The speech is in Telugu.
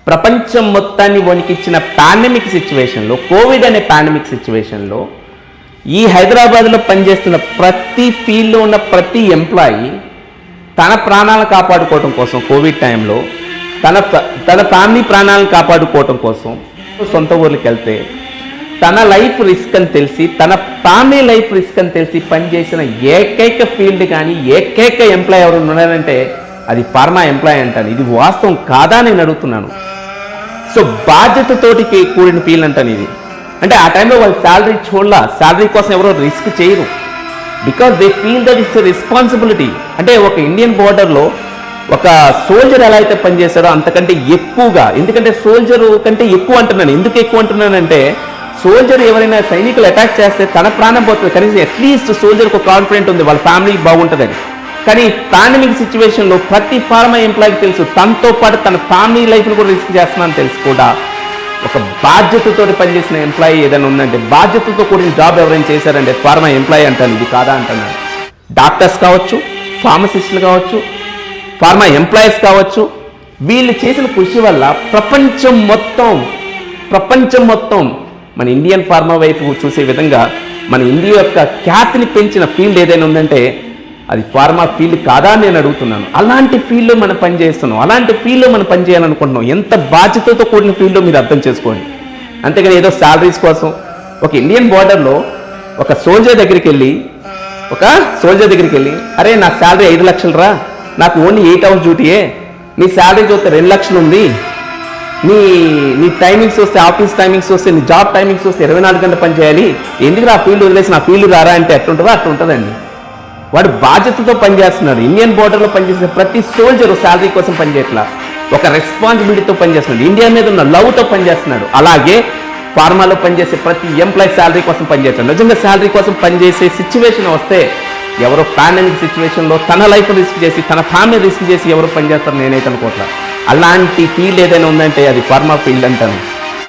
ప్రపంచం మొత్తాన్ని వణికిచ్చిన పాండమిక్ సిచ్యువేషన్లో, కోవిడ్ అనే పాండమిక్ సిచ్యువేషన్లో ఈ హైదరాబాద్లో పనిచేస్తున్న ప్రతి ఫీల్డ్లో ఉన్న ప్రతి ఎంప్లాయీ తన ప్రాణాలను కాపాడుకోవటం కోసం, కోవిడ్ టైంలో తన ఫ్యామిలీ ప్రాణాలను కాపాడుకోవటం కోసం సొంత ఊర్లకు వెళ్తే తన లైఫ్ రిస్క్ అని తెలిసి, తన ఫ్యామిలీ లైఫ్ రిస్క్ అని తెలిసి పనిచేసిన ఏకైక ఫీల్డ్ కానీ ఏకైక ఎంప్లాయ్ ఎవరు ఉన్నారంటే అది ఫార్మా ఎంప్లాయ్ అంటాను. ఇది వాస్తవం కాదా నేను అడుగుతున్నాను. సో బాధ్యతతోటి కూడిన ఫీల్డ్ అంటాను ఇది. అంటే ఆ టైంలో వాళ్ళు శాలరీ చూడాల, శాలరీ కోసం ఎవరో రిస్క్ చేయరు. Because they feel that it's responsibility. అంటే ఒక ఇండియన్ బోర్డర్లో ఒక సోల్జర్ ఎలా అయితే పనిచేస్తాడో అంతకంటే ఎక్కువగా, ఎందుకంటే సోల్జర్ కంటే ఎక్కువ అంటున్నాను. ఎందుకు ఎక్కువ అంటున్నానంటే సోల్జర్ ఎవరైనా సైనికులు అటాక్ చేస్తే తన ప్రాణం పోతుంది, కనీసం అట్లీస్ట్ సోల్జర్కి ఒక కాన్ఫిడెంట్ ఉంది వాళ్ళ ఫ్యామిలీ బాగుంటుందని. కానీ పాండమిక్ సిచ్యువేషన్లో ప్రతి ఫార్మా ఎంప్లాయీకి తెలుసు తనతో పాటు తన ఫ్యామిలీ లైఫ్ను కూడా రిస్క్ చేస్తున్నానని తెలుసు కూడా. ఒక బాధ్యతతో పనిచేసిన ఎంప్లాయీ ఏదైనా ఉందంటే, బాధ్యతతో కూడిన జాబ్ ఎవరైనా చేశారంటే ఫార్మా ఎంప్లాయీ అంటాను. ఇది కాదా అంటున్నాను. డాక్టర్స్ కావచ్చు, ఫార్మసిస్టులు కావచ్చు, ఫార్మా ఎంప్లాయీస్ కావచ్చు, వీళ్ళు చేసిన కృషి వల్ల ప్రపంచం మొత్తం మన ఇండియన్ ఫార్మా వైపు చూసే విధంగా మన ఇండియా యొక్క ఖ్యాతిని పెంచిన ఫీల్డ్ ఏదైనా ఉందంటే అది ఫార్మా ఫీల్డ్ కాదా అని నేను అడుగుతున్నాను. అలాంటి ఫీల్డ్లో మనం పనిచేస్తున్నాం, అలాంటి ఫీల్డ్లో మనం పనిచేయాలనుకుంటున్నాం. ఎంత బాధ్యతతో కూడిన ఫీల్డ్లో మీరు అర్థం చేసుకోండి. అంతేగాని ఏదో శాలరీస్ కోసం. ఒక ఇండియన్ బోర్డర్లో ఒక సోల్జర్ దగ్గరికి వెళ్ళి అరే నా శాలరీ 5 లక్షలు రా, నాకు ఓన్లీ 8 hours డ్యూటీయే, నీ శాలరీ చూస్తే 2 లక్షలు ఉంది, నీ టైమింగ్స్ వస్తే, ఆఫీస్ టైమింగ్స్ వస్తే, నీ జాబ్ టైమింగ్స్ వస్తే 24 గంటలు పని చేయాలి, ఎందుకు నా ఫీల్డ్ వదిలేసి నా ఫీల్డ్ రారా అంటే ఎట్లుంటుందో అట్లా ఉంటుందండి. వాడు బాధ్యతతో పనిచేస్తున్నాడు. ఇండియన్ బోర్డర్లో పనిచేసే ప్రతి సోల్జరు శాలరీ కోసం పనిచేయట్లా, ఒక రెస్పాన్సిబిలిటీతో పనిచేస్తున్నాడు, ఇండియా మీద ఉన్న లవ్తో పనిచేస్తున్నాడు. అలాగే ఫార్మాలో పనిచేసే ప్రతి ఎంప్లాయీ శాలరీ కోసం పనిచేస్తాడు. నిజంగా శాలరీ కోసం పనిచేసే సిచ్యువేషన్ వస్తే ఎవరో పాండమిక్ సిచ్యువేషన్లో తన లైఫ్ రిస్క్ చేసి, తన ఫ్యామిలీ రిస్క్ చేసి ఎవరు పనిచేస్తారు నేనైతే అనుకోవట్లా. అలాంటి ఫీల్డ్ ఏదైనా ఉందంటే అది ఫార్మా ఫీల్డ్ అంటాను.